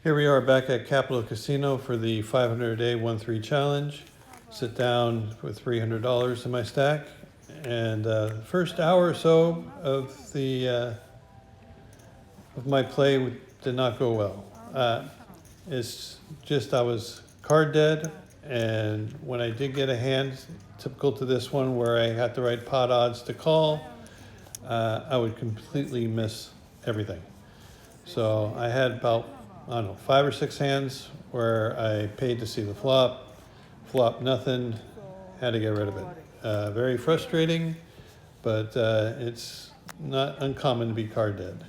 Here we are back at Capital Casino for the 500 a day 1-3 challenge. Sit down with $300 in my stack, and the first hour or so of my play did not go well. It's just I was card dead, and when I did get a hand, typical to this one where I had the right pot odds to call, I would completely miss everything. So I had about, I don't know, 5 or 6 hands where I paid to see the flop nothing, had to get rid of it. Very frustrating, but it's not uncommon to be card dead.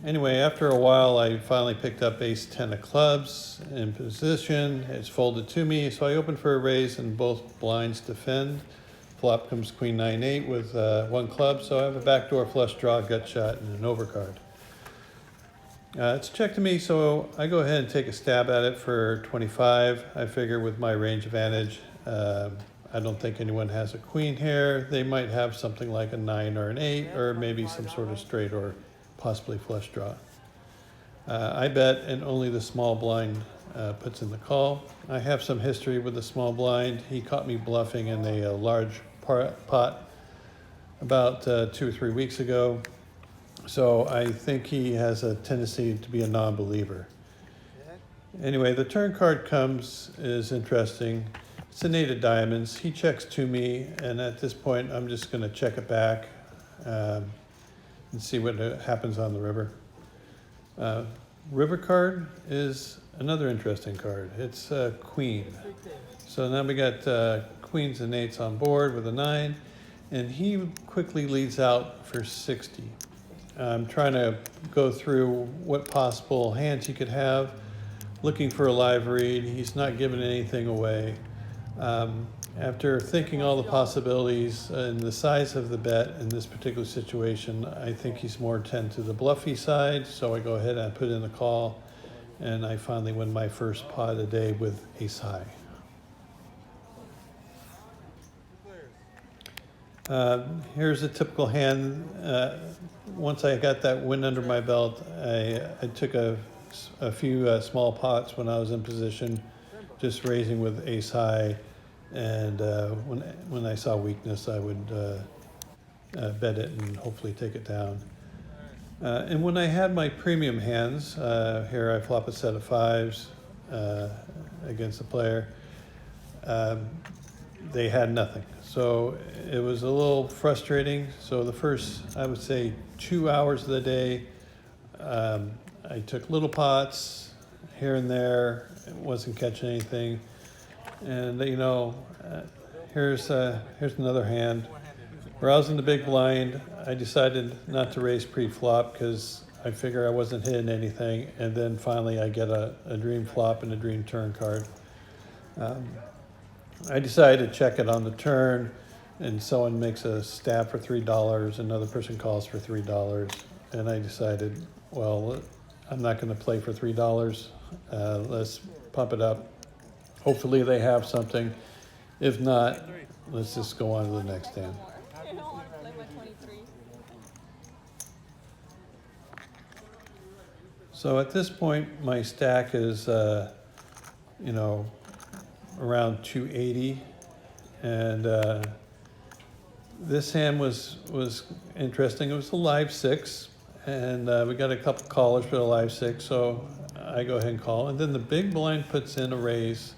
Anyway, after a while, I finally picked up ace 10 of clubs in position. It's folded to me, so I opened for a raise and both blinds defend. Flop comes queen 9-8 with 1 club, so I have a backdoor flush draw, gut shot, and an overcard. It's check to me, so I go ahead and take a stab at it for 25. I figure with my range advantage, I don't think anyone has a queen here. They might have something like a 9 or an 8, or maybe some sort of straight or possibly flush draw. I bet, and only the small blind puts in the call. I have some history with the small blind. He caught me bluffing in a large pot about 2 or 3 weeks ago. So I think he has a tendency to be a non-believer. Anyway, the turn card comes is interesting. It's an 8 of diamonds. He checks to me, and at this point, I'm just going to check it back and see what happens on the river. River card is another interesting card. It's queen. So now we got queens and 8s on board with a 9, and he quickly leads out for 60. I'm trying to go through what possible hands he could have, looking for a live read. He's not giving anything away. After thinking all the possibilities and the size of the bet in this particular situation, I think he's more tend to the bluffy side, so I go ahead and put in the call, and I finally win my first pot of the day with ace high. Here's a typical hand. Once I got that win under my belt, I took a few small pots when I was in position, just raising with ace high, and when I saw weakness, I would bet it and hopefully take it down. And when I had my premium hands, here I flop a set of 5s against the player, they had nothing. So it was a little frustrating. So the first, I would say, 2 hours of the day, I took little pots here and there, wasn't catching anything. And here's another hand. Where I was in the big blind, I decided not to raise pre-flop because I figure I wasn't hitting anything. And then finally I get a dream flop and a dream turn card. I decided to check it on the turn, and someone makes a stab for $3, another person calls for $3, and I decided, well, I'm not going to play for $3. Let's pump it up. Hopefully they have something. If not, let's just go on to the next hand. So at this point, my stack is, around 280, and this hand was interesting. It was a live 6, and we got a couple callers for the live 6, so I go ahead and call, and then the big blind puts in a raise,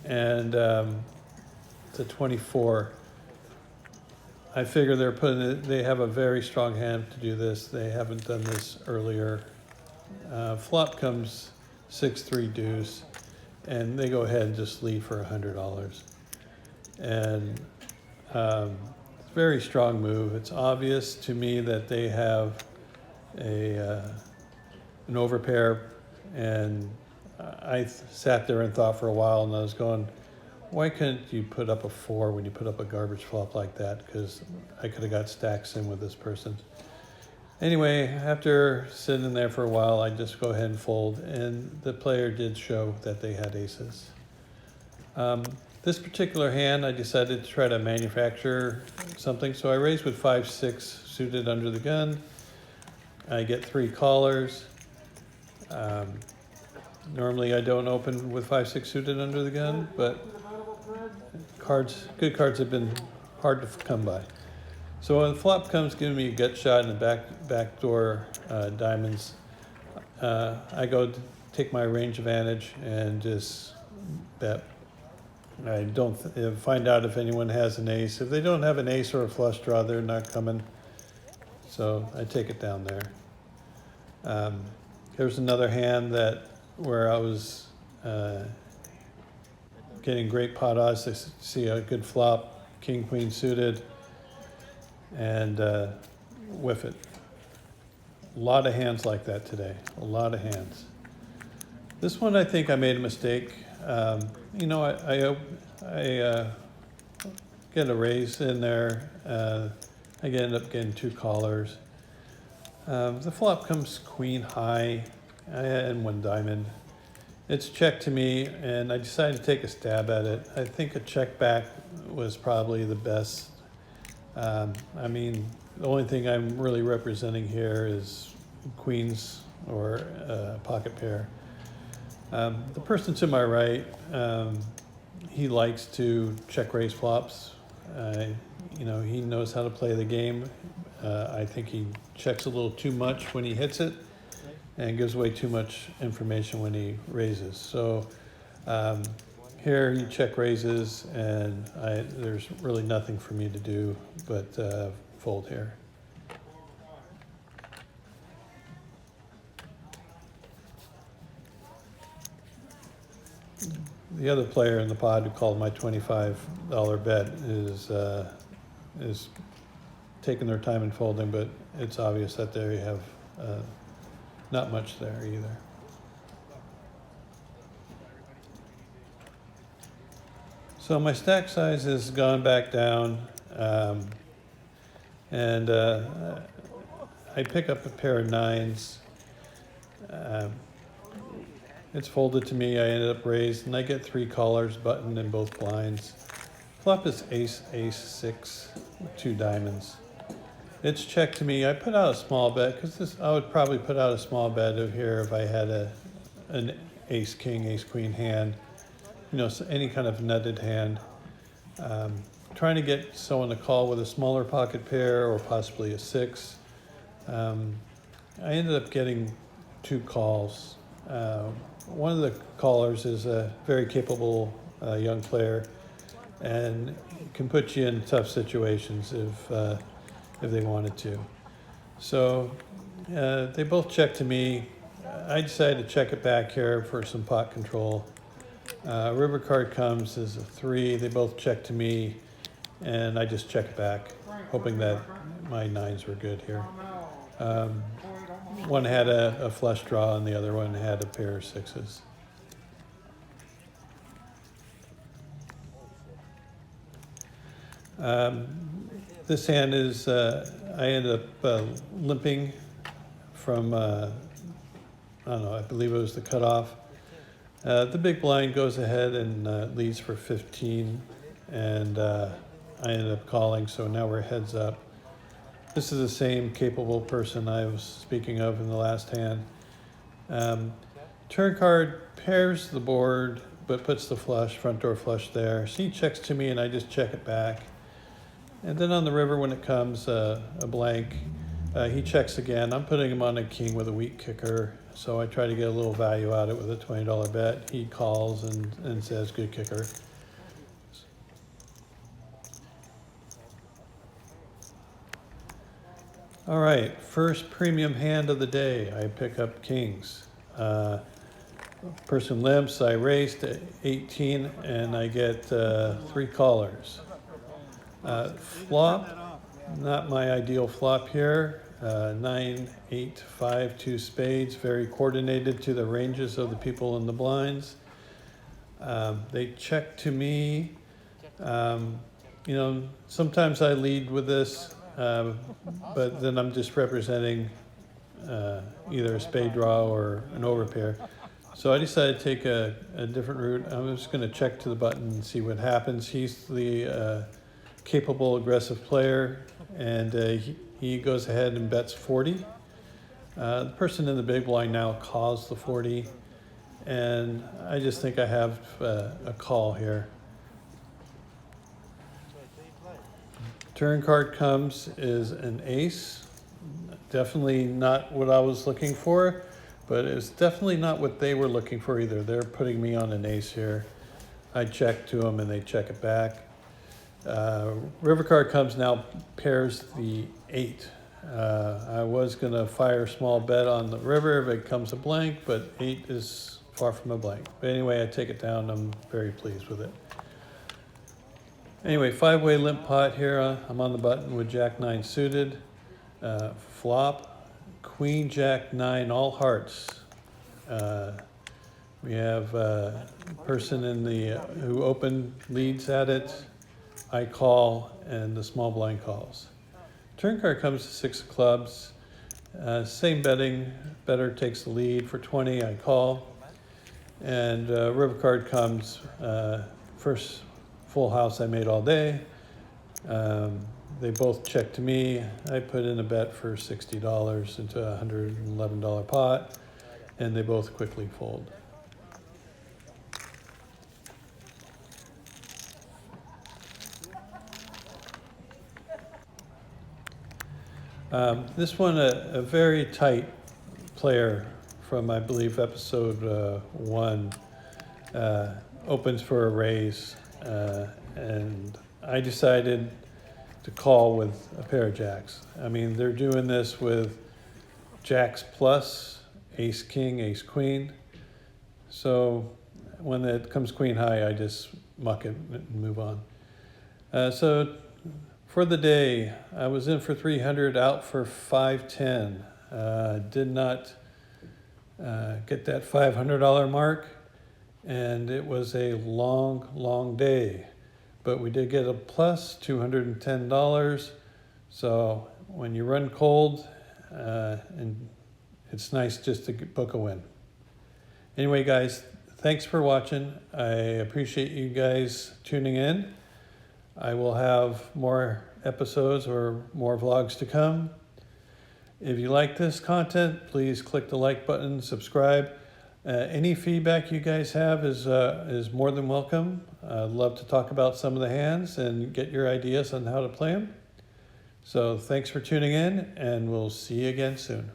and to 24. I figure they have a very strong hand to do this. They haven't done this earlier. Flop comes 6-3 deuce, and they go ahead and just lead for $100. And it's a very strong move. It's obvious to me that they have an overpair, and I sat there and thought for a while, and I was going, why couldn't you put up a 4 when you put up a garbage flop like that? Because I could have got stacks in with this person. Anyway, after sitting there for a while, I just go ahead and fold, and the player did show that they had aces. This particular hand, I decided to try to manufacture something, so I raised with 5-6 suited under the gun. I get 3 callers. Um, Normally I don't open with 5-6 suited under the gun, but good cards have been hard to come by. So when the flop comes, giving me a gut shot in the backdoor diamonds, I go to take my range advantage and just bet. I don't find out if anyone has an ace. If they don't have an ace or a flush draw, they're not coming. So I take it down there. There's another hand where I was getting great pot odds to see a good flop, king, queen suited, and whiff it. A lot of hands like that today, a lot of hands. This one I think I made a mistake. I get a raise in there. I end up getting 2 callers. The flop comes queen high and 1 diamond. It's check to me, and I decided to take a stab at it. I think a check back was probably the best. The only thing I'm really representing here is queens or pocket pair. The person to my right, he likes to check raise flops. He knows how to play the game. I think he checks a little too much when he hits it and gives away too much information when he raises. So here he check raises, and there's really nothing for me to do but fold here. The other player in the pod who called my $25 bet is taking their time in folding, but it's obvious that they have not much there either. So my stack size has gone back down, and I pick up a pair of 9s. It's folded to me. I ended up raised, and I get 3 callers buttoned in both blinds. Flop is ace, 6, with 2 diamonds. It's check to me. I put out a small bet because I would probably put out a small bet of here if I had an ace king, ace queen hand, so any kind of nutted hand. Trying to get someone to call with a smaller pocket pair or possibly a 6. I ended up getting 2 calls. One of the callers is a very capable young player and can put you in tough situations if they wanted to. So they both check to me. I decided to check it back here for some pot control. River card comes as a 3. They both check to me, and I just check it back, hoping that my 9s were good here. One had a flush draw, and the other one had a pair of 6s. This hand is, I ended up limping from, I believe it was the cutoff. The big blind goes ahead and leads for 15, and I ended up calling, so now we're heads up. This is the same capable person I was speaking of in the last hand. Turn card pairs the board, but puts the flush, front door flush there. So he checks to me, and I just check it back. And then on the river, when it comes a blank, he checks again. I'm putting him on a king with a weak kicker, so I try to get a little value out of it with a $20 bet. He calls and says, good kicker. All right, first premium hand of the day. I pick up kings. Person limps, I raise to 18, and I get 3 callers. Flop, not my ideal flop here. 9, 8, 5, 2 spades, very coordinated to the ranges of the people in the blinds. They check to me. Sometimes I lead with this, but then I'm just representing either a spade draw or an overpair. So I decided to take a different route. I'm just going to check to the button and see what happens. He's the capable, aggressive player, and he goes ahead and bets 40. The person in the big blind now calls the 40, and I just think I have a call here. Turn card comes is an ace. Definitely not what I was looking for, but it's definitely not what they were looking for either. They're putting me on an ace here. I check to them and they check it back. River card comes now, pairs the 8. I was gonna fire a small bet on the river if it comes a blank, but 8 is far from a blank. But anyway, I take it down. I'm very pleased with it. Anyway, 5-way limp pot here. I'm on the button with Jack 9 suited. Flop, Queen Jack 9 all hearts. We have a person in the who opened leads at it. I call and the small blind calls. Turn card comes to 6 of clubs. Same betting. Better takes the lead for 20. I call. And river card comes. First full house I made all day. They both check to me. I put in a bet for $60 into a $111 pot, and they both quickly fold. This one, a very tight player from, I believe, episode 1, opens for a raise, and I decided to call with a pair of jacks. I mean, they're doing this with jacks plus, ace king, ace queen. So when it comes queen high, I just muck it and move on. So for the day, I was in for 300, out for 510. Did not get that $500 mark, and it was a long, long day. But we did get a plus $210. So when you run cold, and it's nice just to book a win. Anyway, guys, thanks for watching. I appreciate you guys tuning in. I will have more episodes or more vlogs to come. If you like this content, please click the like button, subscribe. Any feedback you guys have is more than welcome. I'd love to talk about some of the hands and get your ideas on how to play them. So thanks for tuning in, and we'll see you again soon.